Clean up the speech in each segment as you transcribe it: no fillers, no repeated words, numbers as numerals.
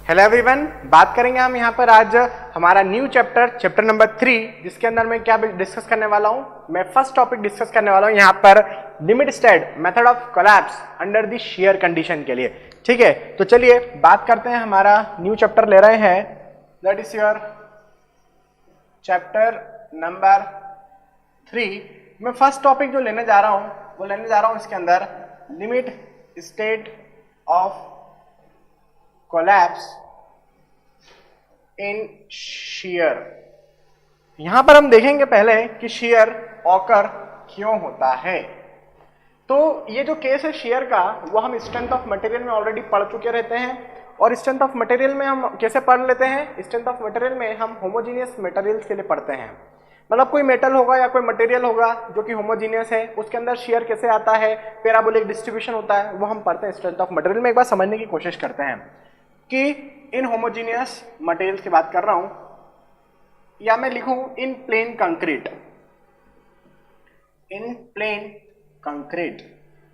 Hello everyone, बात करेंगे हम यहाँ पर आज हमारा न्यू चैप्टर नंबर 3, जिसके अंदर मैं क्या डिस्कस करने वाला हूँ। मैं फर्स्ट टॉपिक डिस्कस करने वाला हूँ यहाँ पर limit state method of collapse under the shear condition के लिए। ठीक है, तो चलिए बात करते हैं। हमारा न्यू चैप्टर ले रहे हैं, that is your chapter number 3। मैं फर्स्ट टॉपिक जो लेने जा रहा हूँ वो लेने जा रहा हूँ इसके अंदर limit state of collapse in shear. यहां पर हम देखेंगे पहले कि शियर ऑकर क्यों होता है। तो ये जो केस है शियर का, वो हम स्ट्रेंथ ऑफ मटेरियल में ऑलरेडी पढ़ चुके रहते हैं। और स्ट्रेंथ ऑफ मटेरियल में हम कैसे पढ़ लेते हैं? स्ट्रेंथ ऑफ मटेरियल में हम होमोजीनियस मटेरियल्स के लिए पढ़ते हैं। मतलब कोई मेटल होगा या कोई मटेरियल होगा जो कि होमोजीनियस है, उसके अंदर शियर कैसे आता है, पैराबोलिक डिस्ट्रीब्यूशन होता है, वो हम पढ़ते हैं स्ट्रेंथ ऑफ मटेरियल में। एक बार समझने की कोशिश करते हैं कि इन होमोजीनियस मटेरियल्स की बात कर रहा हूं, या मैं लिखूं इन प्लेन कंक्रीट। इन प्लेन कंक्रीट,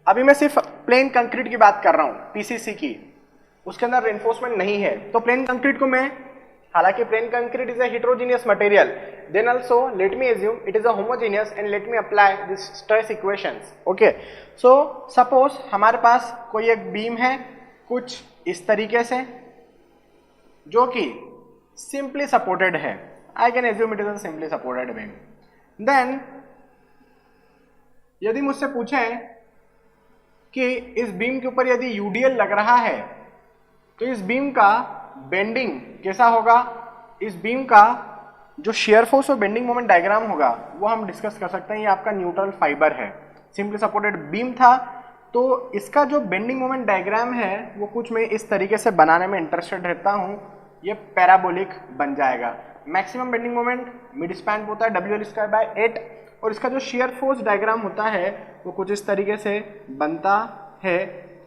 अभी मैं सिर्फ प्लेन कंक्रीट की बात कर रहा हूं, पीसीसी की, उसके अंदर रेनफोर्समेंट नहीं है। तो प्लेन कंक्रीट को मैं, हालांकि plain concrete is a heterogeneous material, then also let me assume it is a homogeneous and let me apply this stress equations. Okay, so suppose हमारे पास कोई एक बीम है कुछ इस तरीके से, जो कि सिंपली सपोर्टेड है। I can assume it is a simply supported beam. Then यदि मुझसे पूछें कि इस बीम के ऊपर यदि यूडीएल लग रहा है तो इस बीम का बेंडिंग कैसा होगा, इस बीम का जो शेयर फोर्स और बेंडिंग मोमेंट डायग्राम होगा वो हम डिस्कस कर सकते हैं। ये आपका न्यूट्रल फाइबर है, सिंपली सपोर्टेड बीम था, तो इसका जो बेंडिंग मोमेंट डायग्राम है वो कुछ मैं इस तरीके से बनाने में इंटरेस्टेड रहता हूँ। ये पैराबोलिक बन जाएगा। Maximum bending moment mid span होता है WL²/8, और इसका जो शेयर फोर्स डायग्राम होता है वो कुछ इस तरीके से बनता है,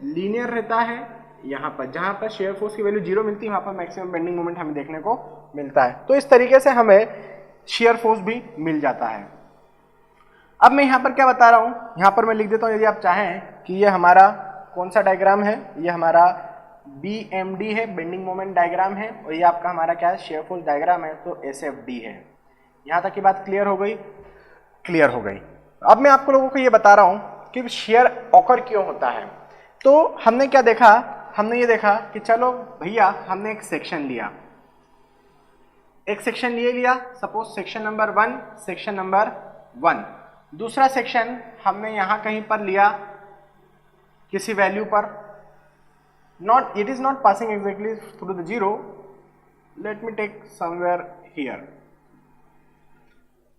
लीनियर रहता है। यहाँ पर जहाँ पर शेयर फोर्स की वैल्यू 0 मिलती है वहाँ पर मैक्सिमम बेंडिंग मोमेंट हमें देखने को मिलता है। तो इस तरीके से हमें शेयर फोर्स भी मिल जाता है। अब मैं यहाँ पर क्या बता रहा हूँ, यहाँ पर मैं लिख देता हूँ, यदि आप चाहें कि ये हमारा कौन सा डायग्राम है, ये हमारा BMD है, बेंडिंग मोमेंट डायग्राम है, और ये आपका हमारा क्या है, शेयर फोर्स डायग्राम है, तो SFD है। यहाँ तक की बात क्लियर हो गई? क्लियर हो गई। अब मैं आपको लोगों को ये बता रहा हूँ कि शेयर ऑकर क्यों होता है। तो हमने क्या देखा, हमने ये देखा कि चलो भैया हमने एक सेक्शन लिया, एक सेक्शन ले लिया, suppose section number 1, section number 1। दूसरा सेक्शन हमने यहां कहीं पर लिया किसी वैल्यू पर, not it is not passing exactly through the 0, let me take somewhere here.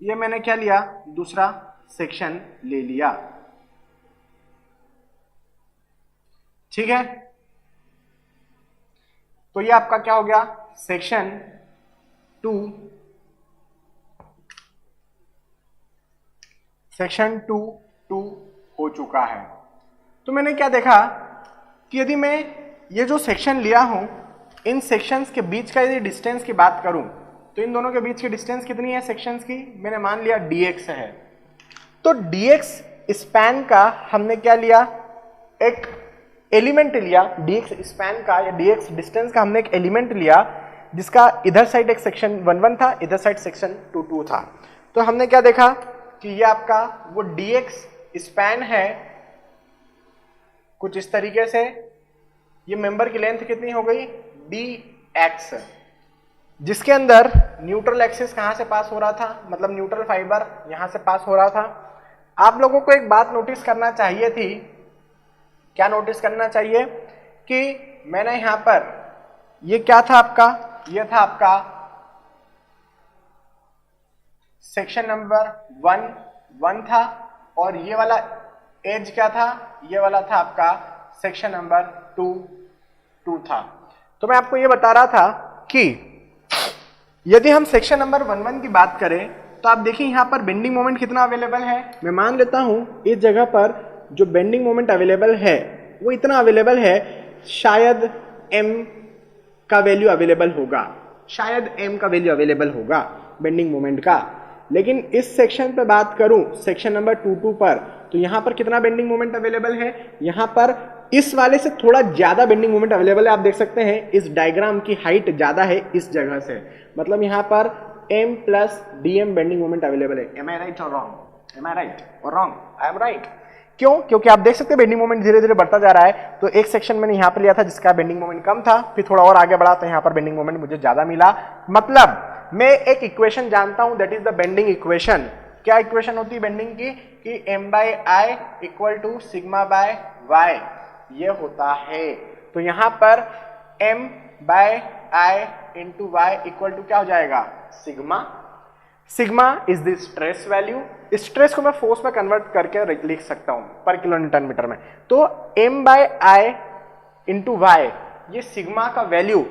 ये मैंने क्या लिया, दूसरा सेक्शन ले लिया। ठीक है, तो ये आपका क्या हो गया, सेक्शन 2, सेक्शन 2 हो चुका है। तो मैंने क्या देखा कि यदि मैं ये जो सेक्शन लिया हूं, इन सेक्शंस के बीच का यदि डिस्टेंस की बात करूं तो इन दोनों के बीच की डिस्टेंस कितनी है सेक्शंस की, मैंने मान लिया dx है। तो dx स्पैन का हमने क्या लिया, एक एलिमेंट लिया, dx स्पैन का या dx डिस्टेंस का हमने एक एलिमेंट लिया, जिसका इधर साइड एक सेक्शन 1 था, इधर साइड सेक्शन 2 था। तो हमने क्या देखा कि ये आपका वो dx स्पैन है कुछ इस तरीके से। ये मेंबर की लेंथ कितनी हो गई, dx, जिसके अंदर न्यूट्रल एक्सिस कहां से पास हो रहा था, मतलब न्यूट्रल फाइबर यहां से पास हो रहा था। आप लोगों को एक बात नोटिस करना चाहिए थी, क्या नोटिस करना चाहिए कि मैंने यहां पर, ये क्या था आपका, ये था आपका सेक्शन नंबर 1 था, और ये वाला एज क्या था, ये वाला था आपका सेक्शन नंबर 2 था। तो मैं आपको ये बता रहा था कि यदि हम सेक्शन नंबर 1 की बात करें तो आप देखिए यहां पर बेंडिंग मोमेंट कितना अवेलेबल है। मैं मान लेता हूं इस जगह पर जो बेंडिंग मोमेंट अवेलेबल है वो इतना अवेलेबल है, शायद m का वैल्यू अवेलेबल होगा, शायद m का वैल्यू अवेलेबल होगा बेंडिंग मोमेंट का। लेकिन इस सेक्शन पे बात करूं, सेक्शन नंबर 2 पर, तो यहां पर कितना बेंडिंग मोमेंट अवेलेबल है, यहां पर इस वाले से थोड़ा ज्यादा बेंडिंग मोमेंट अवेलेबल है। आप देख सकते हैं इस डायग्राम की हाइट ज्यादा है इस जगह से, मतलब यहां पर m plus dm bending moment available है। एम आई राइट और रॉन्ग? एम आई राइट और रॉन्ग? I am right. क्यों? क्योंकि आप देख सकते हैं बेंडिंग मोमेंट धीरे धीरे बढ़ता जा रहा है। तो एक सेक्शन मैंने यहां पर लिया था जिसका बेंडिंग मोमेंट कम था, फिर थोड़ा और आगे बढ़ा तो यहां पर बेंडिंग मोमेंट मुझे ज्यादा मिला। मतलब मैं एक इक्वेशन जानता हूं, that is the bending equation. क्या इक्वेशन होती है बेंडिंग की? कि m by I equal to sigma by y, ये होता है। तो यहां पर m by I into y equal to क्या हो जाएगा? Sigma. Sigma is the stress value. Stress को मैं फोर्स में कन्वर्ट करके लिख सकता हूं पर किलो न्यूटन मीटर में। तो m by I into y, ये सिग्मा का वैल्यू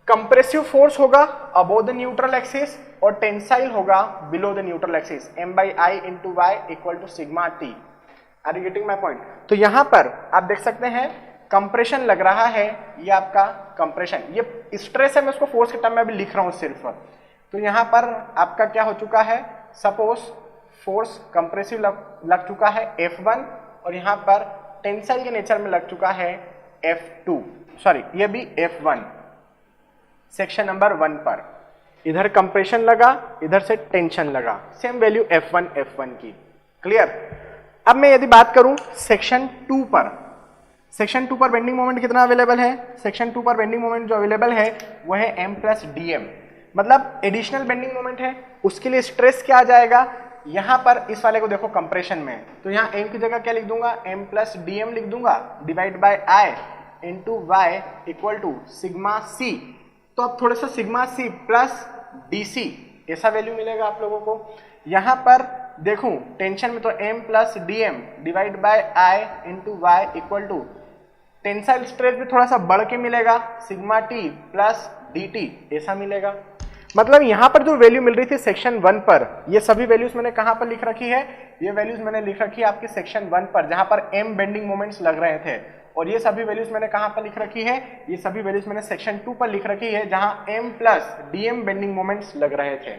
कंप्रेसिव फोर्स होगा अबोव द न्यूट्रल एक्सिस और टेंसाइल होगा below the neutral axis. m by I into y equal to sigma t. Are you getting my point? तो यहां पर आप देख सकते हैं कंप्रेशन लग रहा है, ये आपका कंप्रेशन, ये स्ट्रेस है, मैं उसको फोर्स के टर्म में अभी लिख रहा हूं सिर्फ। तो यहां पर आपका क्या हो चुका है? सपोज फोर्स कंप्रेसिव लग चुका है F1 और यहां पर टेंसाइल के नेचर में लग चुका है F2, सॉरी ये भी F1 सेक्शन नंबर 1 पर। इधर कंप्रेशन लगा, इधर से टेंशन लगा, सेम वैल्यू F1 की। क्लियर? अब मैं यदि बात करूं सेक्शन 2 पर, सेक्शन 2 पर बेंडिंग मोमेंट कितना अवेलेबल है? सेक्शन 2 पर बेंडिंग मोमेंट जो अवेलेबल है वो है m प्लस dm, मतलब एडिशनल बेंडिंग मोमेंट है। उसके लिए स्ट्रेस क्या आ जाएगा? यहां पर इस वाले को देखो कंप्रेशन में, तो यहां m की जगह क्या लिख दूंगा? m प्लस dm लिख दूंगा divide by i into y equal to sigma c। तो अब थोड़ा सा सिग्मा c प्लस dc ऐसा वैल्यू मिलेगा आप लोगों को। यहां पर देखूं टेंशन में तो m plus dm divide by i into y equal to tensile stress भी थोड़ा सा बढ़ के मिलेगा, सिग्मा t प्लस dt ऐसा मिलेगा। मतलब यहां पर जो वैल्यू मिल रही थी सेक्शन 1 पर, ये सभी वैल्यूज मैंने कहां पर लिख रखी है? ये वैल्यूज मैंने लिख रखी है आपकी सेक्शन 1 पर, जहां पर m बेंडिंग मोमेंट्स लग रहे थे। और ये सभी वैल्यूज मैंने कहां पर लिख रखी है? ये सभी वैल्यूज मैंने सेक्शन 2 पर लिख रखी है, जहां m plus dm bending moments लग रहे थे।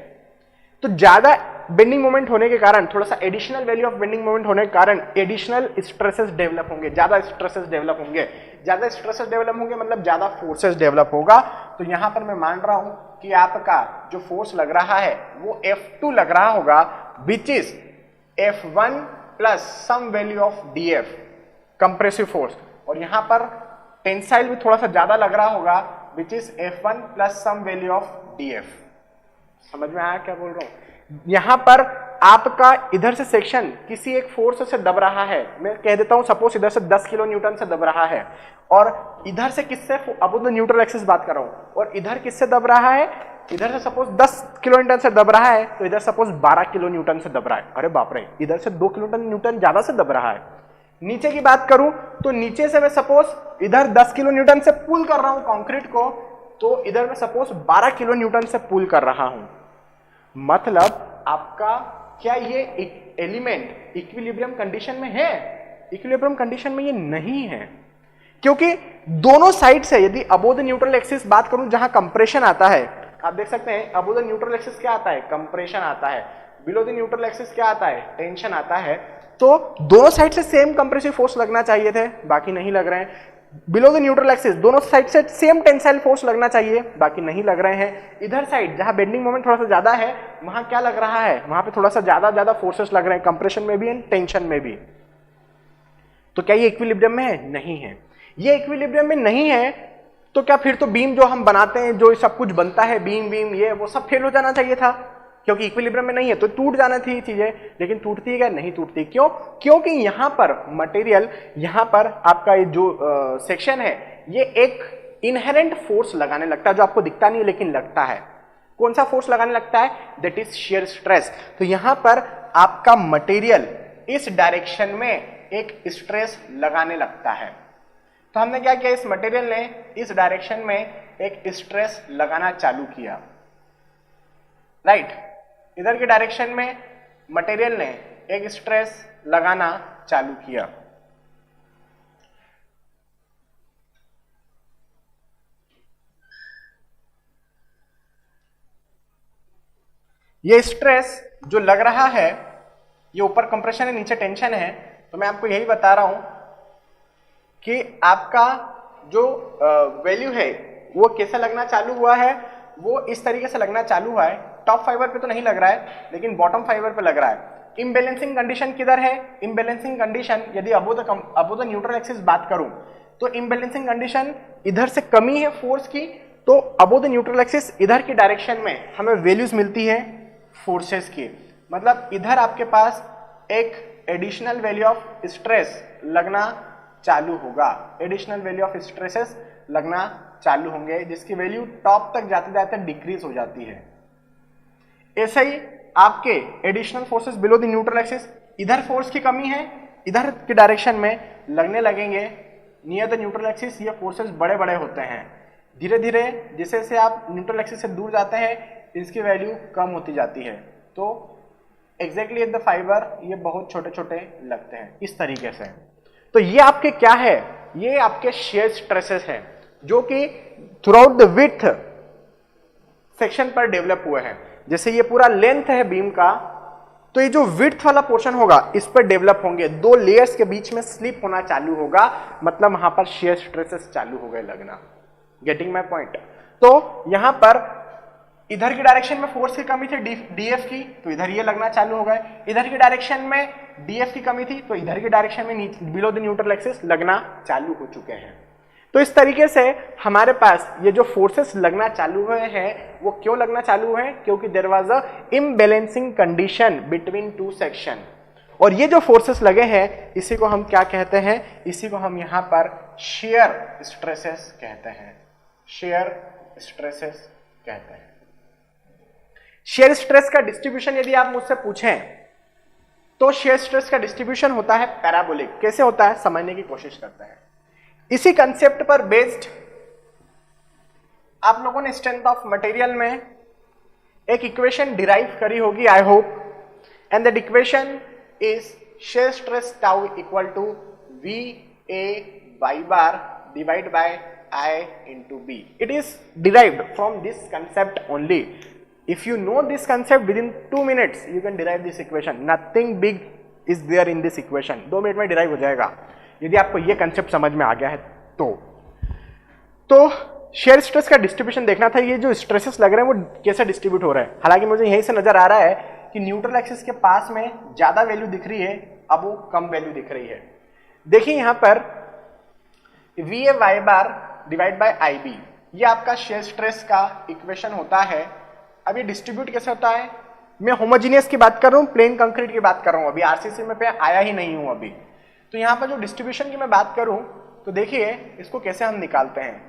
तो ज्यादा बेंडिंग मोमेंट होने के कारण, थोड़ा सा additional value of bending moment होने के कारण एडिशनल स्ट्रेसेस डेवलप होंगे, ज्यादा स्ट्रेसेस डेवलप होंगे। ज्यादा स्ट्रेसेस डेवलप होंगे मतलब ज्यादा फोर्सेस डेवलप होगा। तो यहां पर मैं मान रहा हूं कि आपका जो फोर्स लग रहा है वो F2 लग रहा होगा, which is F1 plus some value of df compressive force, और यहां पर टेंसाइल भी थोड़ा सा ज्यादा लग रहा होगा, which is F1 plus some value of df। समझ में आया क्या बोल रहा हूं? यहां पर आपका इधर से सेक्शन किसी एक फोर्स से दब रहा है, मैं कह देता हूं सपोज इधर से 10 किलो न्यूटन से दब रहा है, और इधर से किससे? अबोव द न्यूट्रल एक्सिस बात कर रहा हूं, और इधर किससे दब रहा है? इधर से सपोज 10 किलो न्यूटन से दब रहा है, तो इधर सपोज 12 किलो न्यूटन से दब रहा है। अरे बाप रे, इधर से 2 किलो न्यूटन ज्यादा से दब रहा है। नीचे की बात करूं तो नीचे से मैं सपोज इधर 10 किलो न्यूटन से पुल कर रहा हूं कंक्रीट को, तो इधर मैं सपोज 12 किलो न्यूटन से पुल कर रहा हूं। मतलब आपका क्या ये एलिमेंट इक्विलिब्रियम कंडीशन में है? इक्विलिब्रियम कंडीशन में ये नहीं है, क्योंकि दोनों साइड से, यदि अबोव द न्यूट्रल एक्सिस बात करूं जहां कंप्रेशन आता है, आप देख सकते हैं अबोव द न्यूट्रल एक्सिस क्या आता है? कंप्रेशन आता है। बिलो द न्यूट्रल एक्सिस क्या आता है? टेंशन आता है। तो दोनों साइड से सेम कंप्रेसिव फोर्स लगना चाहिए थे, बाकी नहीं लग रहे हैं। बिलो द न्यूट्रल एक्सिस दोनों साइड से सेम टेंसाइल फोर्स लगना चाहिए, बाकी नहीं लग रहे हैं। इधर साइड जहां बेंडिंग मोमेंट थोड़ा सा ज्यादा है, वहां क्या लग रहा है? वहां पे थोड़ा सा ज्यादा फोर्सेस लग रहे हैं, कंप्रेशन में भी एंड टेंशन में भी। तो क्या ये इक्विलिब्रियम में है? नहीं है। ये इक्विलिब्रियम में नहीं है, तो क्या फिर तो बीम जो हम बनाते हैं, जो सब कुछ बनता है, बीम ये वो सब फेल हो जाना चाहिए था, क्योंकि इक्विलिब्रियम में नहीं है तो टूट जाना थी चीजें। लेकिन टूटती है क्या? नहीं टूटती। क्यों? क्योंकि यहां पर मटेरियल, यहां पर आपका जो सेक्शन है, ये एक इनहेरेंट फोर्स लगाने लगता है, जो आपको दिखता नहीं है लेकिन लगता है। कौन सा फोर्स लगाने लगता है? That is shear stress. तो यहां पर आपका मटेरियल इस डायरेक्शन में एक स्ट्रेस लगाने लगता है। तो हमने क्या किया? इस मटेरियल ने इस डायरेक्शन में एक स्ट्रेस लगाना चालू किया, राइट। इधर के डायरेक्शन में मटेरियल ने एक स्ट्रेस लगाना चालू किया। ये स्ट्रेस जो लग रहा है, ये ऊपर कंप्रेशन है, नीचे टेंशन है। तो मैं आपको यही बता रहा हूं कि आपका जो वैल्यू है वो कैसे लगना चालू हुआ है, वो इस तरीके से लगना चालू हुआ है। टॉप फाइबर पे तो नहीं लग रहा है, लेकिन बॉटम फाइबर पे लग रहा है। इम्बैलेंसिंग कंडीशन किधर है? इम्बैलेंसिंग कंडीशन यदि अबो द न्यूट्रल एक्सिस बात करूं तो इम्बैलेंसिंग कंडीशन इधर से कमी है फोर्स की, तो अबो द न्यूट्रल एक्सिस इधर की डायरेक्शन में हमें वैल्यूज मिलती है फोर्सेस की। मतलब इधर आपके पास एक एडिशनल वैल्यू ऑफ स्ट्रेस लगना चालू होगा, एडिशनल वैल्यू ऑफ स्ट्रेसेस लगना चालू होंगे, जिसकी वैल्यू टॉप तक जाते जाते डिक्रीज हो जाती है। ऐसे ही आपके additional forces below the neutral axis, इधर फोर्स की कमी है, इधर की डायरेक्शन में लगने लगेंगे नियर द न्यूट्रल एक्सिस। ये फोर्सेस बड़े बड़े होते हैं, धीरे धीरे जैसे जैसे आप न्यूट्रल एक्सिस से दूर जाते हैं इसकी वैल्यू कम होती जाती है। तो एग्जैक्टली एट द फाइबर ये बहुत छोटे छोटे लगते हैं इस तरीके से। तो ये आपके क्या है? ये आपके शेयर स्ट्रेसेस हैं जो कि through out the width section पर डेवलप हुए हैं। जैसे ये पूरा लेंथ है बीम का, तो ये जो विड्थ वाला पोर्शन होगा इस पर डेवलप होंगे, दो लेयर्स के बीच में स्लिप होना चालू होगा, मतलब वहां पर शेयर स्ट्रेसेस चालू हो गए लगना। Getting my point? तो यहां पर इधर की डायरेक्शन में फोर्स की कमी थी डीएफ की, तो इधर ये लगना चालू हो गए। इधर की डायरेक्शन में डीएफ की कमी थी, तो इधर की डायरेक्शन में बिलो द न्यूट्रल एक्सिस लगना चालू हो चुके हैं। तो इस तरीके से हमारे पास ये जो फोर्सेस लगना चालू हुए हैं वो क्यों लगना चालू हुए हैं? क्योंकि there was a imbalancing condition between two section. और ये जो फोर्सेस लगे हैं इसी को हम क्या कहते हैं? इसी को हम यहां पर शेयर स्ट्रेसेस कहते हैं, शेयर स्ट्रेसेस कहते हैं। शेयर स्ट्रेस का डिस्ट्रीब्यूशन यदि आप मुझसे पूछें तो शेयर स्ट्रेस का डिस्ट्रीब्यूशन होता है पैराबोलिक। कैसे होता है समझने की कोशिश करते हैं। इसी कंसेप्ट पर बेस्ड आप लोगों ने स्ट्रेंथ ऑफ मटेरियल में एक इक्वेशन डिराइव करी होगी I hope, and that equation is shear stress tau equal to V A y bar divide by I into B. It is derived from this concept only. If you know this concept within 2 minutes, you can derive this equation. Nothing big is there in this equation. 2 minute में derive हो जाएगा यदि आपको ये concept समझ में आ गया है तो शेयर स्ट्रेस का डिस्ट्रीब्यूशन देखना था। ये जो स्ट्रेसेस लग रहे हैं वो कैसे डिस्ट्रीब्यूट हो रहे हैं। हालांकि मुझे यहीं से नजर आ रहा है कि न्यूट्रल एक्सिस के पास में ज्यादा वैल्यू दिख रही है, अब वो कम वैल्यू दिख रही है। देखिए यहां पर V A y bar divide by I B, ये आपका शेयर स्ट्रेस का इक्वेशन होता है। अब ये डिस्ट्रीब्यूट कैसे होता है? मैं होमोजीनियस की बात कर रहा हूँ, प्लेन कंक्रीट की बात कर रहा हूँ, अभी आरसीसी में पे आया ही नहीं हूँ अभी। तो यहाँ पर जो डिस्ट्रीब्यूशन की मैं बात करूँ तो देखिए इसको कैसे हम निकालते हैं।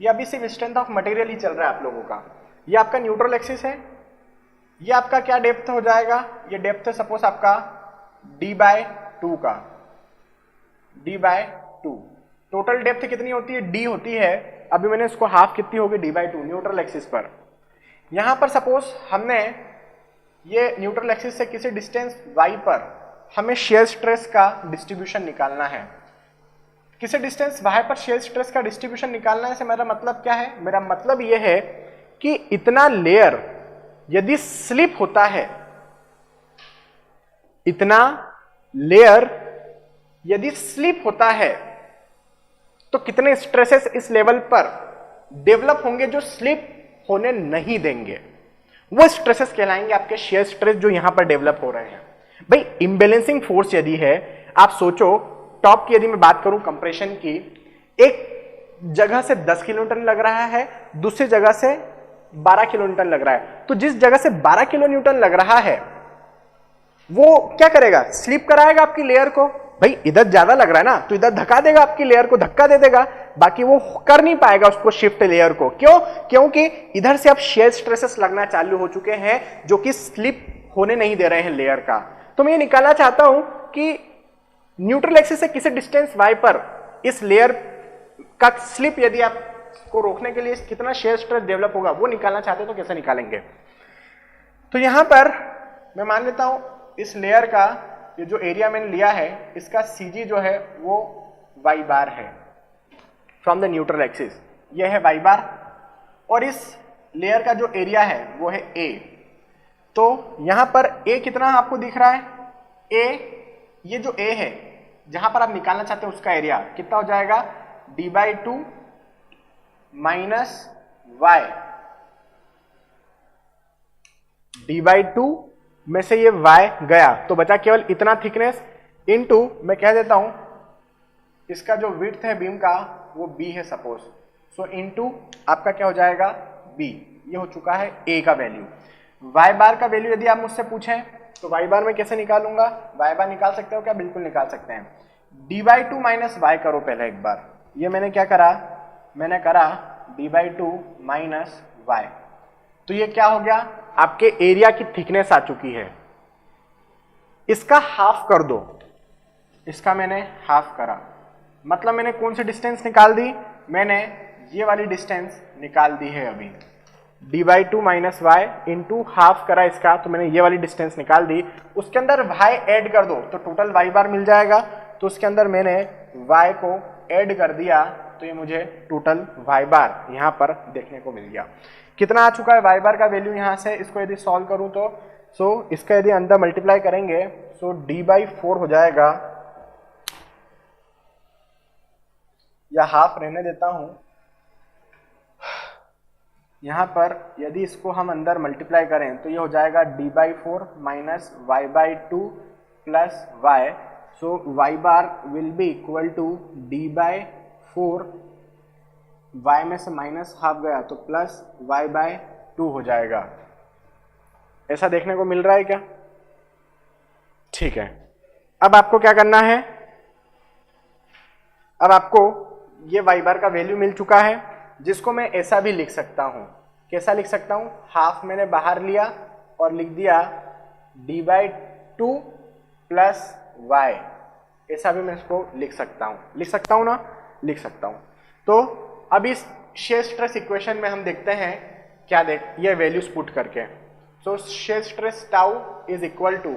ये अभी सिर्फ स्ट्रेंथ ऑफ मटेरियल ही चल रहा है आप लोगों का। ये आपका न्यूट्रल एक्सिस है, ये आपका क्या डेप्थ हो जाएगा? ये डेप्थ है सपोज आपका d/2 का, d/2। टोटल डेप्थ कितनी होती है? d होती है। अभी मैंने इसको हाफ कितनी होगी? d/2 न्यूट्रल एक्सिस पर। यहां पर सपोज हमने ये न्यूट्रल एक्सिस से किसी डिस्टेंस y पर हमें शेयर स्ट्रेस का डिस्ट्रीब्यूशन निकालना है। किसी डिस्टेंस y पर शेयर स्ट्रेस का डिस्ट्रीब्यूशन निकालना है से मेरा मतलब क्या है? मेरा मतलब यह है कि इतना लेयर यदि स्लिप होता है, इतना लेयर यदि स्लिप होता है तो कितने स्ट्रेसेस इस लेवल पर डेवलप होंगे जो स्लिप होने नहीं देंगे? वो स्ट्रेसेस कहलाएंगे आपके शेयर स्ट्रेस जो यहां पर डेवलप हो रहे हैं। भाई इम्बैलेंसिंग फोर्स यदि है, आप सोचो टॉप की यदि मैं बात करूं कंप्रेशन की, एक जगह से 10 किलोन्यूटन लग रहा है, दूसरी जगह से 12 किलोन्यूटन लग रहा है। तो जिस जगह से 12 किलोन्यूटन लग रहा है वो क्या करेगा? स्लिप कराएगा आपकी लेयर को। भाई इधर ज्यादा लग रहा है ना, तो इधर धक्का देगा, आपकी लेयर को धक्का दे देगा, बाकी वो कर नहीं पाएगा उसको शिफ्ट लेयर को। क्यों? क्योंकि इधर से अब शेयर स्ट्रेसेस लगना चालू हो चुके हैं जो कि स्लिप होने नहीं दे रहे हैं लेयर का। तो मैं ये निकालना चाहता हूं कि न्यूट्रल एक्सिस से किसी डिस्टेंस y पर इस लेयर का स्लिप यदि आपको रोकने के लिए कितना शेयर स्ट्रेस डेवलप होगा वो निकालना चाहते हो तो कैसे निकालेंगे? तो यहां पर मैं मान लेता हूं इस लेयर का ये जो एरिया मैंने लिया है इसका CG जो है वो y बार है फ्रॉम द न्यूट्रल एक्सिस, ये है y बार, और इस लेयर का जो एरिया है वो है A। तो यहां पर A कितना आपको दिख रहा है? A, ये जो A है जहां पर आप निकालना चाहते हैं उसका एरिया कितना हो जाएगा, d/2 माइनस y, d/2 में से ये y गया तो बचा केवल इतना थिकनेस इनटू मैं कह देता हूं इसका जो विड्थ है बीम का वो b है सपोज, सो इनटू आपका क्या हो जाएगा b, ये हो चुका है a का वैल्यू। y बार का वैल्यू यदि आप मुझसे पूछें तो y बार में कैसे निकालूंगा, y बार निकाल सकते हो क्या, बिल्कुल निकाल सकते हैं। d/2 माइनस y करो पहले एक बार, ये मैंने क्या करा, मैंने करा d/2 माइनस y, तो ये क्या हो गया, आपके एरिया की थिकनेस आ चुकी है। इसका हाफ कर दो, इसका मैंने हाफ करा, मतलब मैंने कौन सी डिस्टेंस निकाल दी, मैंने ये वाली डिस्टेंस निकाल दी है अभी, d/2 minus y into half करा इसका, तो मैंने ये वाली डिस्टेंस निकाल दी। उसके अंदर y ऐड कर दो तो टोटल y बार मिल जाएगा, तो उसके अंदर मैंने y को ऐड कर दिया तो ये मुझे टोटल y बार यहाँ पर देखने को मिल गया। कितना आ चुका है y बार का वैल्यू यहाँ से, इसको यदि सॉल्व करूँ तो इसका यदि अंदर मल्टीप्लाई करेंगे तो d/4 हो जाएगा, या हाफ रहने देता हूं, यहां पर यदि इसको हम अंदर मल्टीप्लाई करें तो ये हो जाएगा d/4 minus y/2 plus y, so y bar will be equal to d/4, y में से माइनस हाफ गया तो प्लस y/2 हो जाएगा। ऐसा देखने को मिल रहा है क्या, ठीक है। अब आपको क्या करना है, अब आपको ये y बार का वैल्यू मिल चुका है, जिसको मैं ऐसा भी लिख सकता हूं, कैसा लिख सकता हूं, हाफ मैंने बाहर लिया और लिख दिया d/2 प्लस y, ऐसा भी मैं इसको लिख सकता हूं ना, लिख सकता हूं। तो अब इस शेयर स्ट्रेस इक्वेशन में हम देखते हैं क्या, ये वैल्यूज पुट करके, so shear stress tau is equal to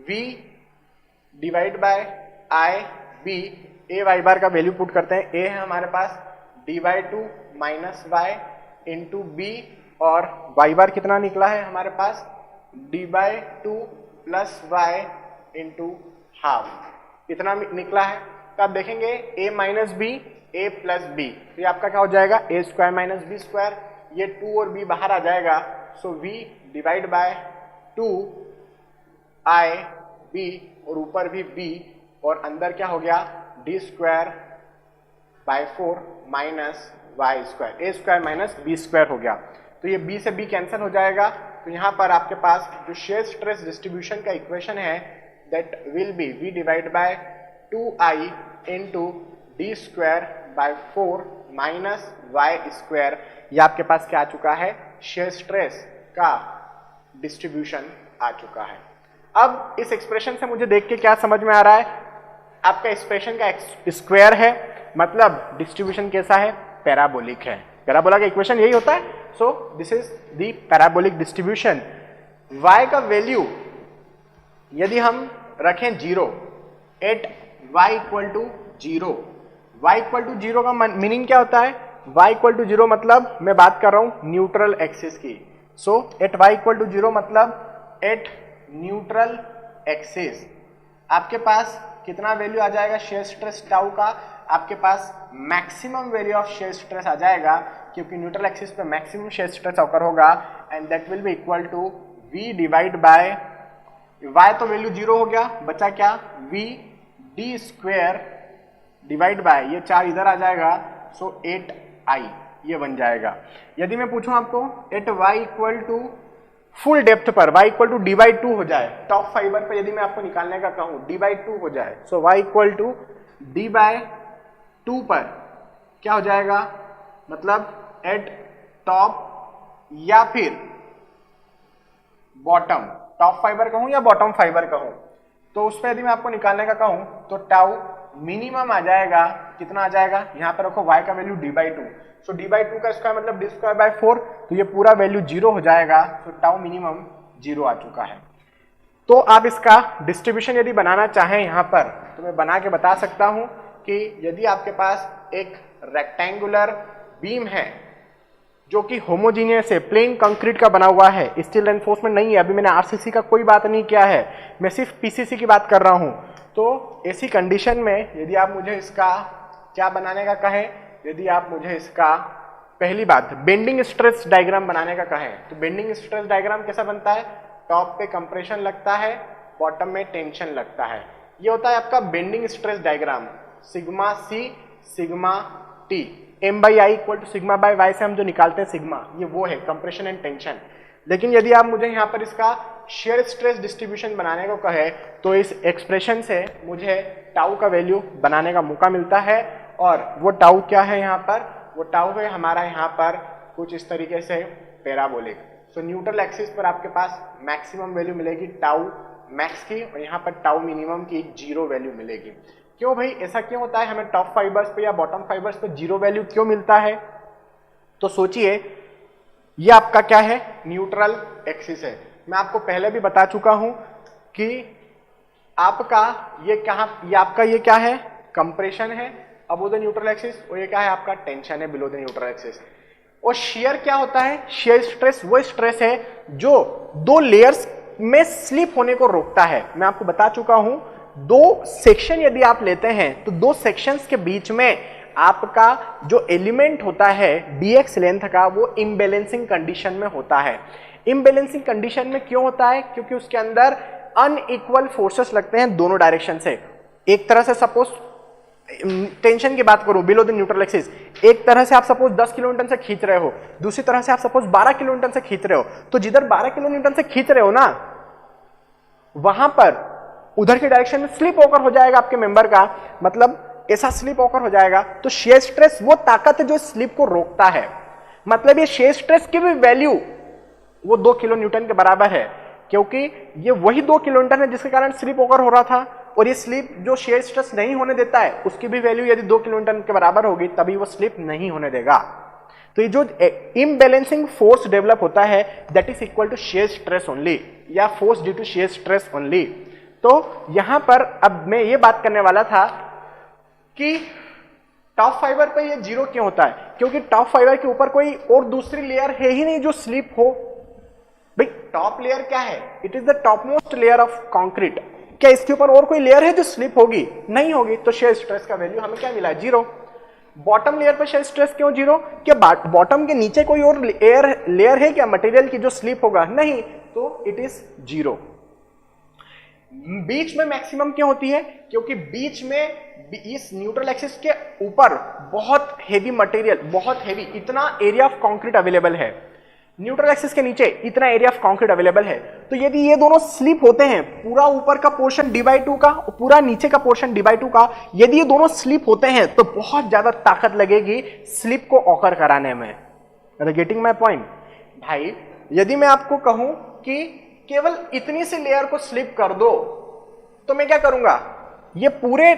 v divide by I b, a y bar का वैल्यू पुट करते हैं, ए है हमारे पास d/2 minus y into b, और वाई बार कितना निकला है हमारे पास d/2 plus y into half, इतना निकला है। तो आप देखेंगे a minus b, a plus b, तो ये आपका क्या हो जाएगा a square minus B square, ये 2 और b बाहर आ जाएगा, so v divide by 2 I B, और ऊपर भी b, और अंदर क्या हो गया d square by 4 minus y square, a square minus B square हो गया। तो ये b से b कैंसिल हो जाएगा, तो यहाँ पर आपके पास जो शेयर स्ट्रेस डिस्ट्रीब्यूशन का इक्वेशन है that will be v divide by 2i into D square by 4 minus y square, ये आपके पास क्या आ चुका है, शेयर स्ट्रेस का डिस्ट्रीब्यूशन आ चुका है। अब इस एक्सप्रेशन से मुझे देख के क्या समझ में आ रहा है, आपका एक्सप्रेशन का स्क्वायर है, मतलब डिस्ट्रीब्यूशन कैसा है, पैराबोलिक है। पैराबोला का इक्वेशन यही होता है, so this is the parabolic distribution. y का वैल्यू यदि हम रखें 0 at y equal to 0, y equal to 0 का मीनिंग क्या होता है, y इक्वल टू 0 मतलब मैं बात कर रहा हूं न्यूट्रल एक्सिस की, सो एट y इक्वल टू 0 मतलब एट न्यूट्रल एक्सिस आपके पास कितना वैल्यू आ जाएगा शेयर स्ट्रेस टाउ का, आपके पास maximum value of shear stress आ जाएगा, क्योंकि न्यूट्रल एक्सिस पे मैक्सिमम शेयर स्ट्रेस ऑकर होगा, and that will be equal to v divide by y, तो वैल्यू 0 हो गया, बचा क्या v d square divide by, ये 4 इधर आ जाएगा, सो 8i ये बन जाएगा। यदि मैं पूछूं आपको at y equal to full depth पर y इक्वल टू d/2 हो जाए, टॉप फाइबर पर यदि मैं आपको निकालने का कहूं d/2 हो जाए, सो y इक्वल टू d/2 पर क्या हो जाएगा, मतलब एट टॉप या फिर बॉटम, टॉप फाइबर कहूं या बॉटम फाइबर कहूं, तो उस पर यदि मैं आपको निकालने का कहूं तो टाउ मिनिमम आ जाएगा, कितना आ जाएगा, यहां पर रखो y का वैल्यू d/2, सो d/2 का स्क्वायर मतलब d स्क्वायर बाय 4, तो ये पूरा वैल्यू 0 हो जाएगा, तो टाउ मिनिमम 0 आ चुका है। तो आप इसका डिस्ट्रीब्यूशन यदि बनाना चाहें यहां पर, तो मैं बना के बता सकता हूं कि यदि आपके पास एक रेक्टेंगुलर बीम है जो कि होमोजीनियस है, प्लेन कंक्रीट का बना हुआ है, स्टील रेनफोर्समेंट नहीं है, अभी मैंने आरसीसी का कोई बात नहीं किया है, मैं सिर्फ पीसीसी की बात कर रहा हूं, तो ऐसी कंडीशन में यदि आप मुझे इसका क्या बनाने का कहे, यदि आप मुझे इसका पहली बात बेंडिंग स्ट्रेस डायग्राम बनाने का कहे, तो बेंडिंग स्ट्रेस डायग्राम कैसा बनता है? टॉप पे कंप्रेशन लगता है, बॉटम में टेंशन लगता है। ये होता है आपका bending stress diagram. Sigma c sigma t, M by I equal to sigma by y से हम जो निकालते हैं सिग्मा, ये वो है कंप्रेशन एंड टेंशन। लेकिन यदि आप मुझे यहाँ पर इसका शेयर स्ट्रेस डिस्ट्रीब्यूशन बनाने को कहे, तो इस एक्सप्रेशन से मुझे टाउ का वैल्यू बनाने का मौका मिलता है। और वो टाउ क्या है यहाँ पर? वो टाउ है हमारा यहाँ पर कुछ इस तरीके से पैराबोलिक। सो न्यूट्रल एक्सिस पर आपके पास मैक्सिमम वैल्यू मिलेगी टाउ मैक्स की, और यहाँ पर टाउ मिनिमम की 0 वैल्यू मिलेगी। क्यों भाई ऐसा क्यों होता है? हमें टॉप फाइबर्स पे या बॉटम फाइबर्स पे 0 वैल्यू क्यों मिलता है? तो सोचिए, ये आपका क्या है? न्यूट्रल एक्सिस है। मैं आपको पहले भी बता चुका हूं कि आपका ये आपका ये क्या है? कंप्रेशन है अबव द न्यूट्रल एक्सिस, और ये क्या है? आपका टेंशन है बिलो द न्यूट्रल एक्सिस। और शेयर क्या होता है? शेयर स्ट्रेस वो स्ट्रेस है जो 2 लेयर्स में स्लिप होने को रोकता है। मैं आपको बता चुका हूं, 2 सेक्शन यदि आप लेते हैं तो 2 सेक्शंस के बीच में आपका जो एलिमेंट होता है dx लेंथ का, वो इम्बैलेंसिंग कंडीशन में होता है। इम्बैलेंसिंग कंडीशन में क्यों होता है? क्योंकि उसके अंदर अनइक्वल फोर्सेस लगते हैं दोनों डायरेक्शन से। एक तरह से सपोज टेंशन की बात करूं बिलो द न्यूट्रल एक्सिस, एक तरह से आप सपोज 10 किलो न्यूटन से खींच रहे हो, दूसरी तरह से आप सपोज 12 किलो न्यूटन से खींच रहे हो, तो जिधर 12 किलो न्यूटन से खींच रहे हो ना, वहां पर उधर की डायरेक्शन में स्लिप ओकर हो जाएगा आपके मेंबर का, मतलब ऐसा स्लिप ओकर हो जाएगा। तो शेयर स्ट्रेस वो ताकत है जो स्लिप को रोकता है। मतलब ये शेयर स्ट्रेस की भी वैल्यू वो 2 किलो न्यूटन के बराबर है, क्योंकि ये वही 2 किलो न्यूटन है जिसके कारण स्लिप ओकर हो रहा था। और ये स्लिप जो शेयर स्ट्रेस नहीं होने देता है, उसकी भी वैल्यू यदि 2 किलो न्यूटन के बराबर होगी तभी वो स्लिप नहीं होने देगा। तो ये जो इम्बैलेंसिंग फोर्स डेवलप होता है, that is equal to shear stress only, या force due to shear stress only. तो यहां पर अब मैं ये बात करने वाला था कि टॉप फाइबर पे ये 0 क्यों होता है? क्योंकि टॉप फाइबर के ऊपर कोई और दूसरी लेयर है ही नहीं जो स्लिप हो। भाई टॉप लेयर क्या है? It is the top most layer of concrete. क्या इसके ऊपर और कोई लेयर है जो स्लिप होगी? नहीं होगी। तो शेयर स्ट्रेस का वैल्यू हमें क्या मिला? 0। बॉटम लेयर पर शेयर स्ट्रेस क्यों 0? क्या बॉटम के नीचे कोई और लेयर है क्या मटेरियल की जो स्लिप होगा? नहीं, तो इट इज 0। बीच में मैक्सिमम क्यों होती है? क्योंकि बीच में इस न्यूट्रल एक्सिस के ऊपर बहुत हेवी मटेरियल, बहुत हेवी, इतना एरिया ऑफ कंक्रीट अवेलेबल है। न्यूट्रल एक्सिस के नीचे इतना एरिया ऑफ कंक्रीट अवेलेबल है। तो यदि ये दोनों स्लिप होते हैं, पूरा ऊपर का पोर्शन d/2 का और पूरा नीचे का पोर्शन d/2 का, यदि ये दोनों स्लिप होते हैं तो बहुत ज्यादा ताकत लगेगी स्लिप को ऑकर कराने में। Getting my point? भाई यदि मैं आपको कहूं कि केवल इतनी सी लेयर को स्लिप कर दो, तो मैं क्या करूंगा? ये पूरे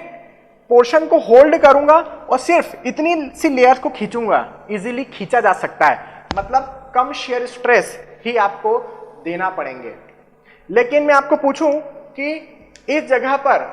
पोर्शन को होल्ड करूंगा और सिर्फ इतनी सी लेयर को खींचूंगा। इजीली खींचा जा सकता है, मतलब कम शेयर स्ट्रेस ही आपको देना पड़ेंगे। लेकिन मैं आपको पूछूं कि इस जगह पर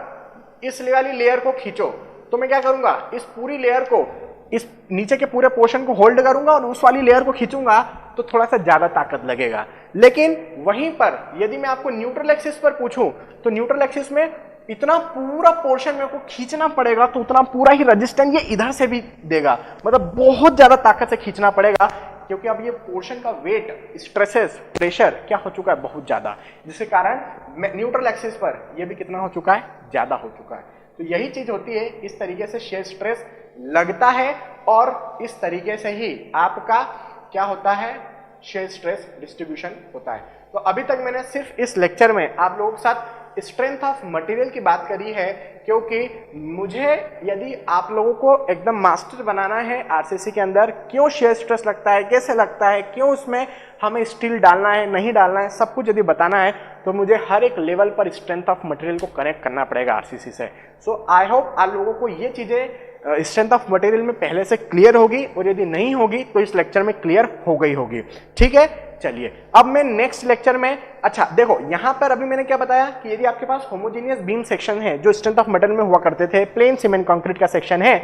इस वाली लेयर को खींचो, तो मैं क्या करूंगा? इस पूरी लेयर को, इस नीचे के पूरे पोर्शन को होल्ड करूंगा और उस वाली लेयर को खींचूंगा, तो थोड़ा सा ज्यादा ताकत लगेगा। लेकिन वहीं पर यदि मैं आपको न्यूट्रल एक्सिस पर पूछूं, तो न्यूट्रल एक्सिस में इतना पूरा पोर्शन मेरे को खींचना पड़ेगा, तो उतना पूरा ही रेजिस्टेंस ये इधर से भी देगा, मतलब बहुत ज्यादा ताकत से खींचना पड़ेगा, क्योंकि अब ये पोर्शन का वेट, स्ट्रेसेस, प्रेशर क्या हो चुका है? बहुत ज्यादा, जिसके कारण न्यूट्रल एक्सिस पर ये भी कितना हो चुका है? ज्यादा हो चुका है। तो यही चीज होती है, इस तरीके से शेयर स्ट्रेस लगता है और इस तरीके से ही आपका क्या होता है? शेयर स्ट्रेस डिस्ट्रीब्यूशन होता है। तो अभी तक मैंने सिर्फ इस लेक्चर में आप लोगों के साथ स्ट्रेंथ ऑफ मटेरियल की बात करी है, क्योंकि मुझे यदि आप लोगों को एकदम मास्टर बनाना है आरसीसी के अंदर, क्यों शेयर स्ट्रेस लगता है, कैसे लगता है, क्यों उसमें हमें स्टील डालना है, नहीं डालना है, सब कुछ यदि बताना है, तो मुझे हर एक लेवल पर स्ट्रेंथ ऑफ मटेरियल को कनेक्ट करना पड़ेगा आरसीसी से। सो आई होप आप लोगों को ये चीजें स्ट्रेंथ ऑफ मटेरियल में पहले से क्लियर होगी, और यदि नहीं होगी तो इस लेक्चर में क्लियर हो गई होगी। ठीक है, चलिए अब मैं नेक्स्ट लेक्चर में, अच्छा देखो यहां पर अभी मैंने क्या बताया कि यदि आपके पास होमोजेनियस बीम सेक्शन है जो स्ट्रेंथ ऑफ मटेरियल में हुआ करते थे, प्लेन सीमेंट कंक्रीट का सेक्शन है,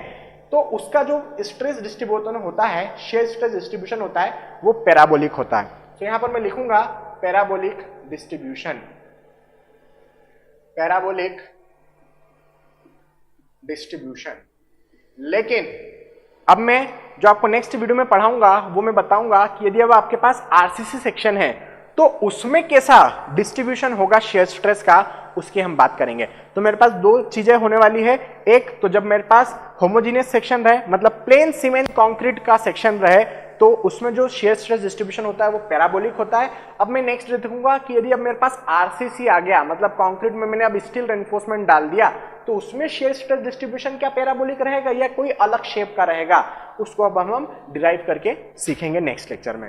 तो उसका जो स्ट्रेस डिस्ट्रीब्यूशन होता है, शेयर स्ट्रेस डिस्ट्रीब्यूशन होता है, वो पैराबोलिक होता है। तो यहां पर मैं लिखूंगा पैराबोलिक डिस्ट्रीब्यूशन, पैराबोलिक डिस्ट्रीब्यूशन। लेकिन अब मैं जो आपको नेक्स्ट वीडियो में पढ़ाऊंगा वो मैं बताऊंगा कि यदि अब आपके पास आरसीसी सेक्शन है तो उसमें कैसा डिस्ट्रीब्यूशन होगा शेयर स्ट्रेस का, उसकी हम बात करेंगे। तो मेरे पास दो चीजें होने वाली है। एक तो जब मेरे पास होमोजीनियस सेक्शन रहे, मतलब प्लेन सीमेंट कंक्रीट का सेक्शन रहे, तो उसमें जो शेयर स्ट्रेस डिस्ट्रीब्यूशन होता है वो पैराबोलिक होता है। अब मैं नेक्स्ट देखूंगा कि यदि अब मेरे पास आरसीसी आ गया, मतलब कंक्रीट में मैंने अब स्टील रेनफोर्समेंट डाल दिया, तो उसमें शेयर स्ट्रेस डिस्ट्रीब्यूशन क्या पैराबोलिक रहेगा या कोई अलग शेप का रहेगा, उसको अब हम डिराइव करके सीखेंगे नेक्स्ट लेक्चर में।